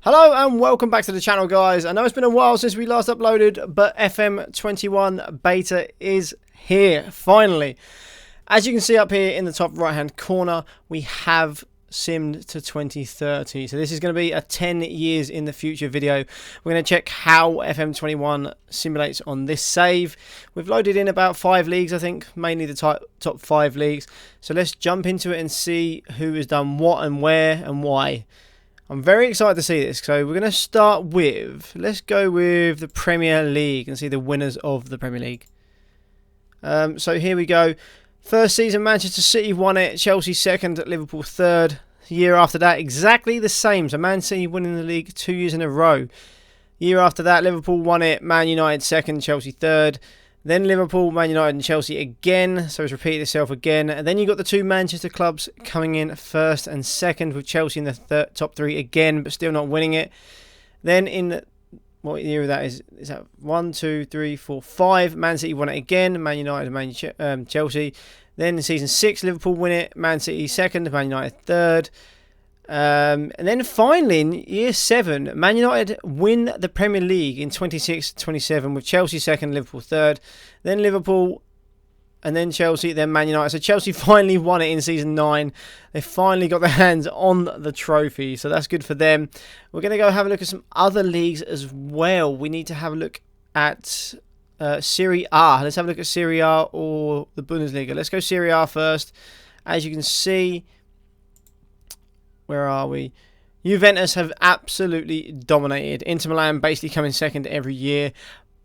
Hello and welcome back to the channel, guys. I know it's been a while since we last uploaded, but FM21 beta is here finally. As you can see up here in the top right hand corner, we have simmed to 2030. So this is going to be a 10 years in the future video. We're going to check how FM21 simulates on this save. We've loaded in about 5 leagues, I think, mainly the top 5 leagues. So let's jump into it and see who has done what and where and why. I'm very excited to see this. So we're going to start with, let's go with the Premier League and see the winners of the Premier League. So here we go. First season, Manchester City won it. Chelsea second, Liverpool third. Year after that, exactly the same. So Man City winning the league 2 years in a row. Year after that, Liverpool won it. Man United second, Chelsea third. Then Liverpool, Man United and Chelsea again. So it's repeated itself again. And then you got the two Manchester clubs coming in first and second, with Chelsea in the top 3 again, but still not winning it. Then in what year that is that 1, 2, 3, 4, 5. Man City won it again. Man United and Chelsea. Then in season 6, Liverpool win it. Man City second. Man United third. And then finally in year 7, Man United win the Premier League in 26-27 with Chelsea second, Liverpool third. Then Liverpool, and then Chelsea, then Man United. So Chelsea finally won it in season 9. They finally got their hands on the trophy, so that's good for them. We're going to go have a look at some other leagues as well. We need to have a look at Serie A. Let's have a look at Serie A or the Bundesliga. Let's go Serie A first. As you can see, where are we? Juventus have absolutely dominated. Inter Milan basically coming second every year,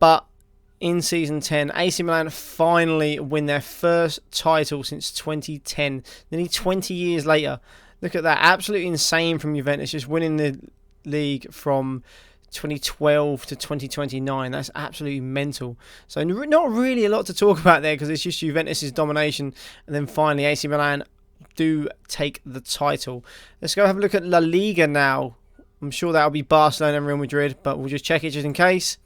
but in season 10, AC Milan finally win their first title since 2010, nearly 20 years later. Look at that, absolutely insane from Juventus, just winning the league from 2012 to 2029. That's absolutely mental. So not really a lot to talk about there, because it's just Juventus' domination, and then finally AC Milan do take the title. Let's go have a look at La Liga now. I'm sure that'll be Barcelona and Real Madrid, but we'll just check it just in case.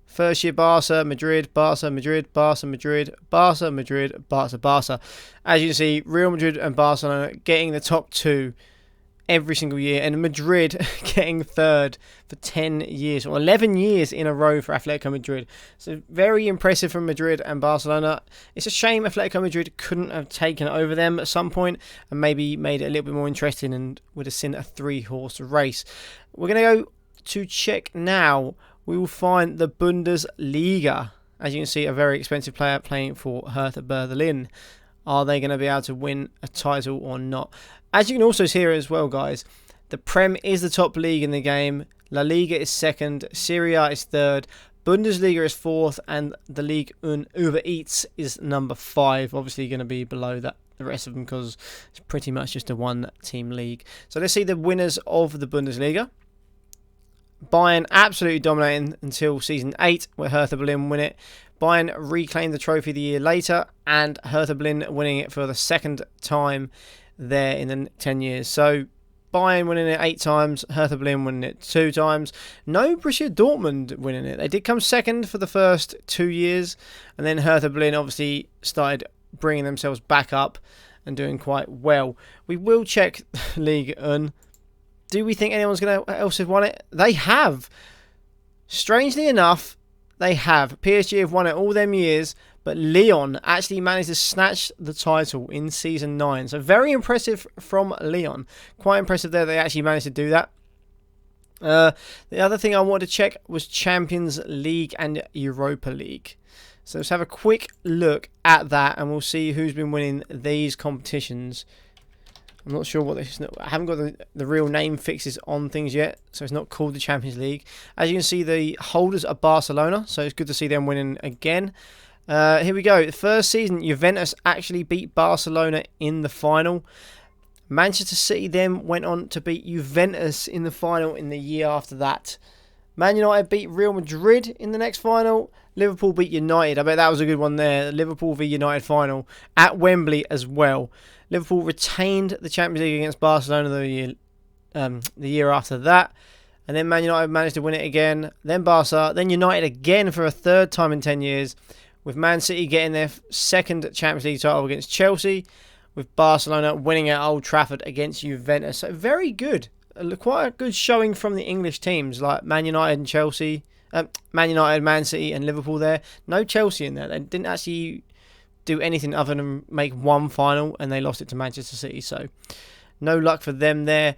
First year Barca, Madrid, Barca, Madrid, Barca, Madrid, Barca, Madrid, Barca, Barca. As you can see, Real Madrid and Barcelona getting the top 2 every single year, and Madrid getting third for 10 years, or 11 years in a row for Atletico Madrid. So very impressive from Madrid and Barcelona. It's a shame Atletico Madrid couldn't have taken over them at some point and maybe made it a little bit more interesting and would have seen a 3-horse race. We're going to go to check now. We will find the Bundesliga. As you can see, a very expensive player playing for Hertha Berlin. Are they going to be able to win a title or not? As you can also see here as well, guys, the Prem is the top league in the game. La Liga is second. Serie A is third. Bundesliga is fourth. And the Ligue 1 Uber Eats is number 5. Obviously going to be below that, the rest of them, because it's pretty much just a one-team league. So let's see the winners of the Bundesliga. Bayern absolutely dominating until season 8, where Hertha Berlin win it. Bayern reclaimed the trophy the year later, and Hertha Berlin winning it for the second time there in the 10 years. So Bayern winning it 8 times, Hertha Berlin winning it 2 times. No Borussia Dortmund winning it. They did come second for the first 2 years, and then Hertha Berlin obviously started bringing themselves back up and doing quite well. We will check Ligue 1. Do we think anyone's going to else have won it? They have. Strangely enough, they have. PSG have won it all them years, but Lyon actually managed to snatch the title in season 9. So very impressive from Lyon. Quite impressive there they actually managed to do that. The other thing I wanted to check was Champions League and Europa League. So let's have a quick look at that, and we'll see who's been winning these competitions. I'm not sure what this is. I haven't got the real name fixes on things yet, so it's not called the Champions League. As you can see, the holders are Barcelona, so it's good to see them winning again. Here we go. The first season, Juventus actually beat Barcelona in the final. Manchester City then went on to beat Juventus in the final in the year after that. Man United beat Real Madrid in the next final. Liverpool beat United. I bet that was a good one there. Liverpool v United final at Wembley as well. Liverpool retained the Champions League against Barcelona the year after that. And then Man United managed to win it again. Then Barca. Then United again for a 3rd time in 10 years. With Man City getting their 2nd Champions League title against Chelsea. With Barcelona winning at Old Trafford against Juventus. So very good. quite a good showing from the English teams like Man United and Chelsea. Man United, Man City and Liverpool there. No Chelsea in there. They didn't actually do anything other than make one final, and they lost it to Manchester City. So no luck for them there.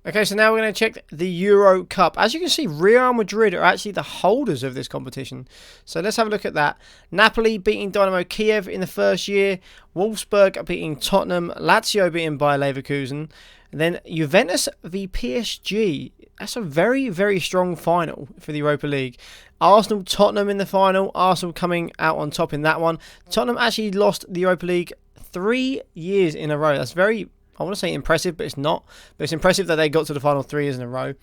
Okay, so now we're going to check the Euro Cup. As you can see, Real Madrid are actually the holders of this competition. So let's have a look at that. Napoli beating Dynamo Kiev in the first year. Wolfsburg beating Tottenham. Lazio beating Bayer Leverkusen. And then Juventus v PSG. That's a very, very strong final for the Europa League. Arsenal, Tottenham in the final. Arsenal coming out on top in that one. Tottenham actually lost the Europa League 3 years in a row. That's very, I want to say impressive, but it's not. But it's impressive that they got to the final 3 years in a row.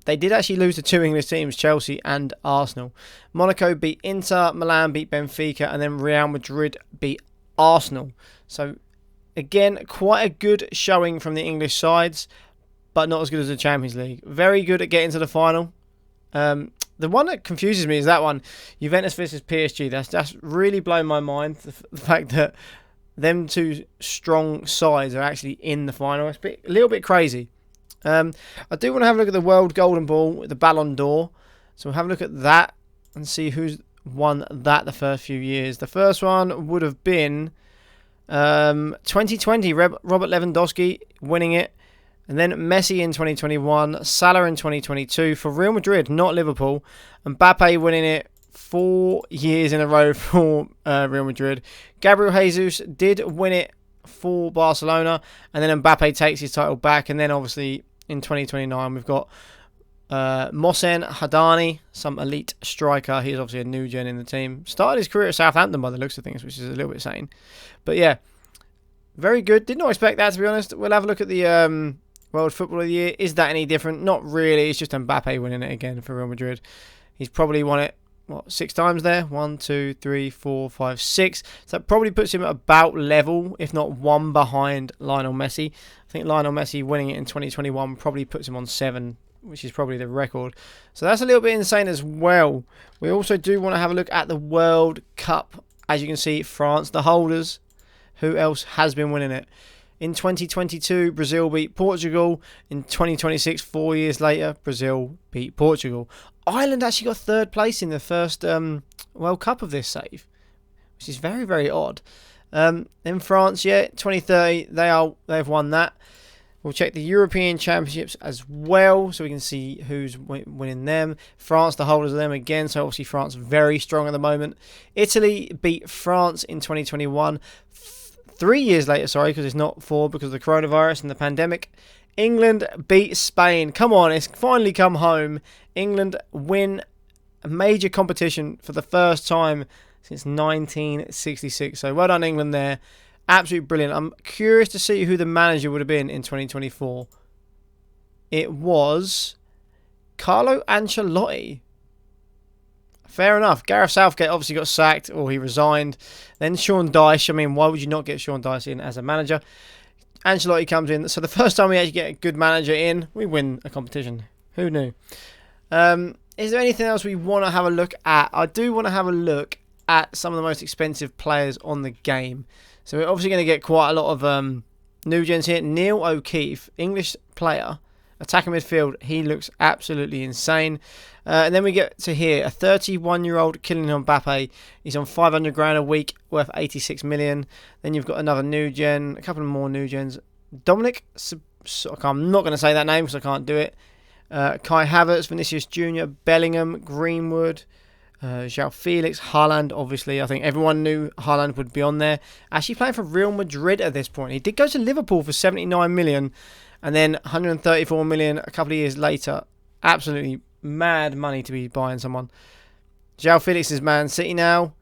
They did actually lose to 2 English teams, Chelsea and Arsenal. Monaco beat Inter, Milan beat Benfica, and then Real Madrid beat Arsenal. So, again, quite a good showing from the English sides, but not as good as the Champions League. Very good at getting to the final. The one that confuses me is that one, Juventus versus PSG. That's really blown my mind, the fact that them two strong sides are actually in the final. It's a little bit crazy. I do want to have a look at the World Golden Ball, the Ballon d'Or. So we'll have a look at that and see who's won that the first few years. The first one would have been 2020, Robert Lewandowski winning it. And then Messi in 2021, Salah in 2022 for Real Madrid, not Liverpool. Mbappe winning it 4 years in a row for Real Madrid. Gabriel Jesus did win it for Barcelona, and then Mbappe takes his title back. And then obviously in 2029 we've got Mohsen Hadani, some elite striker. He's obviously a new gen in the team. Started his career at Southampton by the looks of things, which is a little bit insane. But yeah, very good. Did not expect that, to be honest. We'll have a look at the World Footballer of the Year. Is that any different? Not really. It's just Mbappe winning it again for Real Madrid. He's probably won it, 6 times there? 1, 2, 3, 4, 5, 6. So that probably puts him at about level, if not 1 behind Lionel Messi. I think Lionel Messi winning it in 2021 probably puts him on 7, which is probably the record. So that's a little bit insane as well. We also do want to have a look at the World Cup. As you can see, France, the holders. Who else has been winning it? In 2022, Brazil beat Portugal. In 2026, 4 years later, Brazil beat Portugal. Ireland actually got 3rd place in the first World Cup of this save, which is very, very odd. Then France, 2030, they've won that. We'll check the European Championships as well, so we can see who's winning them. France, the holders of them again, so obviously France very strong at the moment. Italy beat France in 2021. 3 years later, sorry, because it's not 4 because of the coronavirus and the pandemic. England beat Spain. Come on, it's finally come home. England win a major competition for the first time since 1966. So well done, England there. Absolutely brilliant. I'm curious to see who the manager would have been in 2024. It was Carlo Ancelotti. Fair enough. Gareth Southgate obviously got sacked, or he resigned. Then Sean Dyche. I mean, why would you not get Sean Dyche in as a manager? Ancelotti comes in. So the first time we actually get a good manager in, we win a competition. Who knew? Is there anything else we want to have a look at? I do want to have a look at some of the most expensive players on the game. So we're obviously going to get quite a lot of new gens here. Neil O'Keefe, English player, attacking midfield. He looks absolutely insane. And then we get to here, a 31-year-old Kylian Mbappe. He's on 500 grand a week, worth 86 million. Then you've got another new gen, a couple of more new gens. Dominic, I'm not going to say that name because I can't do it. Kai Havertz, Vinicius Jr., Bellingham, Greenwood, João Felix, Haaland, obviously. I think everyone knew Haaland would be on there. Actually playing for Real Madrid at this point. He did go to Liverpool for 79 million and then 134 million a couple of years later. Absolutely mad money to be buying someone. João Felix is Man City now.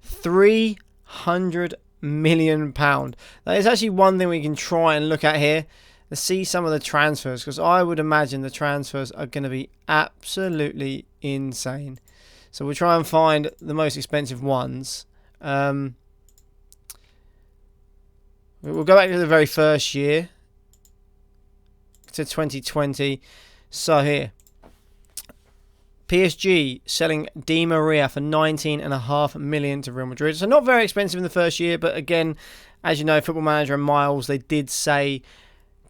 £300 million. That is actually one thing we can try and look at here. Let's see some of the transfers, because I would imagine the transfers are going to be absolutely insane. So we'll try and find the most expensive ones. We'll go back to the very first year, to 2020. So here, PSG selling Di Maria for 19.5 million to Real Madrid. So not very expensive in the first year, but again, as you know, Football Manager and Miles, they did say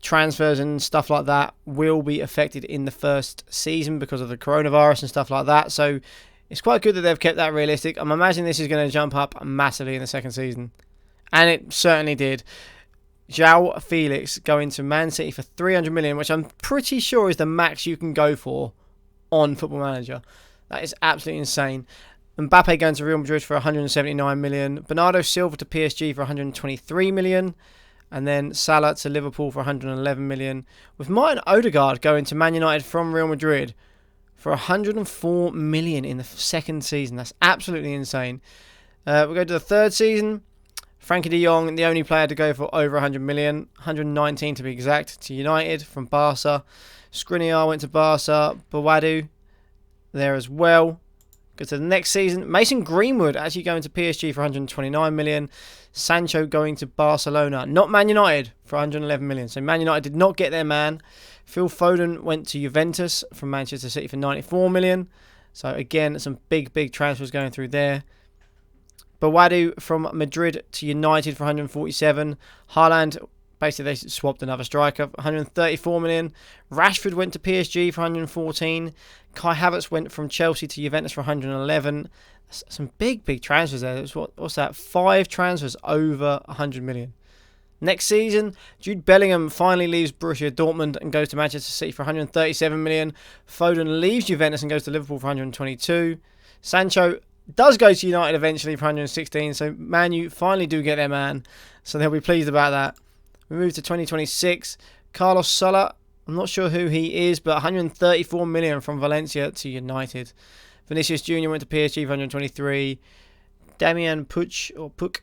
transfers and stuff like that will be affected in the first season because of the coronavirus and stuff like that. So it's quite good that they've kept that realistic. I'm imagining this is going to jump up massively in the second season. And it certainly did. João Felix going to Man City for 300 million, which I'm pretty sure is the max you can go for on Football Manager. That is absolutely insane. Mbappe going to Real Madrid for 179 million. Bernardo Silva to PSG for 123 million. And then Salah to Liverpool for 111 million. With Martin Odegaard going to Man United from Real Madrid for 104 million in the second season. That's absolutely insane. We'll go to the third season. Frankie de Jong, the only player to go for over 100 million. 119 to be exact, to United from Barca. Skriniar went to Barca. Bawadu there as well. Go to the next season. Mason Greenwood actually going to PSG for 129 million. Sancho going to Barcelona, not Man United, for 111 million. So Man United did not get their man. Phil Foden went to Juventus from Manchester City for 94 million. So again, some big transfers going through there. Bawadu from Madrid to United for 147. Haaland, basically they swapped another striker for 134 million. Rashford went to PSG for 114. Kai Havertz went from Chelsea to Juventus for 111. Some big transfers there. What's that? 5 transfers over 100 million. Next season, Jude Bellingham finally leaves Borussia Dortmund and goes to Manchester City for 137 million. Foden leaves Juventus and goes to Liverpool for 122. Sancho does go to United eventually for 116. So Man U finally do get their man. So they'll be pleased about that. We move to 2026. Carlos Soler, I'm not sure who he is, but 134 million from Valencia to United. Vinicius Jr. went to PSG for 123. Damian Puck,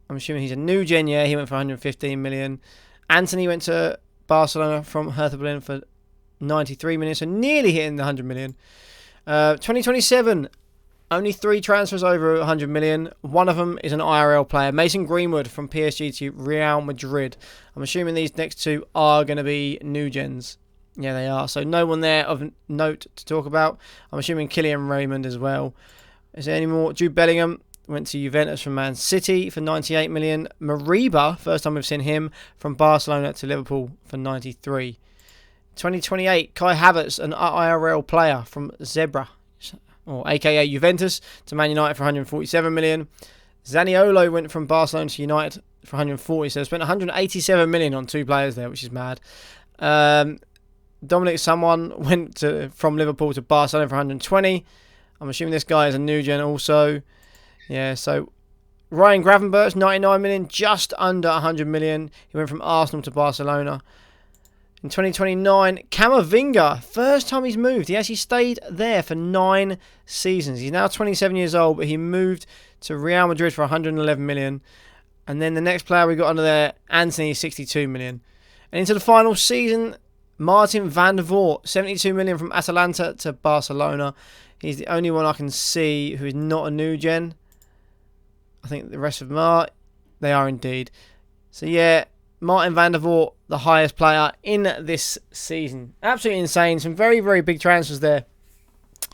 I'm assuming he's a new gen, yeah, he went for 115 million. Anthony went to Barcelona from Hertha Berlin for 93 million, so nearly hitting the 100 million. 2027, only 3 transfers over 100 million. One of them is an IRL player. Mason Greenwood from PSG to Real Madrid. I'm assuming these next 2 are going to be new gens. Yeah, they are. So no one there of note to talk about. I'm assuming Kylian Raymond as well. Is there any more? Jude Bellingham went to Juventus from Man City for 98 million. Mariba, first time we've seen him, from Barcelona to Liverpool for 93. 2028, Kai Havertz, an IRL player from Zebra, or aka Juventus, to Man United for 147 million. Zaniolo went from Barcelona to United for 140, so they spent 187 million on 2 players there, which is mad. Dominic Someone went from Liverpool to Barcelona for 120. I'm assuming this guy is a new gen also. Yeah, so Ryan Gravenberch, 99 million, just under 100 million. He went from Arsenal to Barcelona. In 2029, Camavinga, first time he's moved. He actually stayed there for 9 seasons. He's now 27 years old, but he moved to Real Madrid for 111 million. And then the next player we got under there, Anthony, 62 million. And into the final season, Martin van der Voort, 72 million from Atalanta to Barcelona. He's the only one I can see who is not a new gen. I think the rest of them are. They are indeed. So yeah, Martin van der Voort, the highest player in this season. Absolutely insane. Some very big transfers there.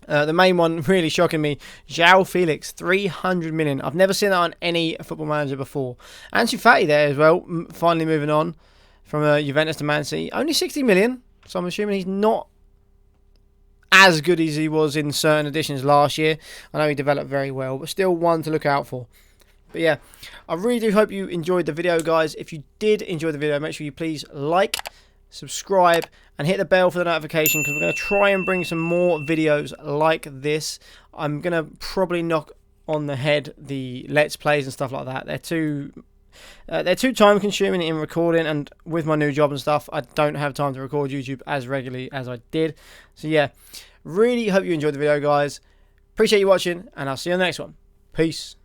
The main one really shocking me, João Felix, 300 million. I've never seen that on any Football Manager before. Ansu Fati there as well, finally moving on from Juventus to Man City. Only 60 million, so I'm assuming he's not as good as he was in certain editions last year. I know he developed very well, but still one to look out for. But yeah, I really do hope you enjoyed the video, guys. If you did enjoy the video, make sure you please like, subscribe, and hit the bell for the notification, because we're going to try and bring some more videos like this. I'm going to probably knock on the head the Let's Plays and stuff like that. They're too time consuming in recording, and with my new job and stuff, I don't have time to record YouTube as regularly as I did. So yeah, really hope you enjoyed the video, guys. Appreciate you watching, and I'll see you on the next one. Peace.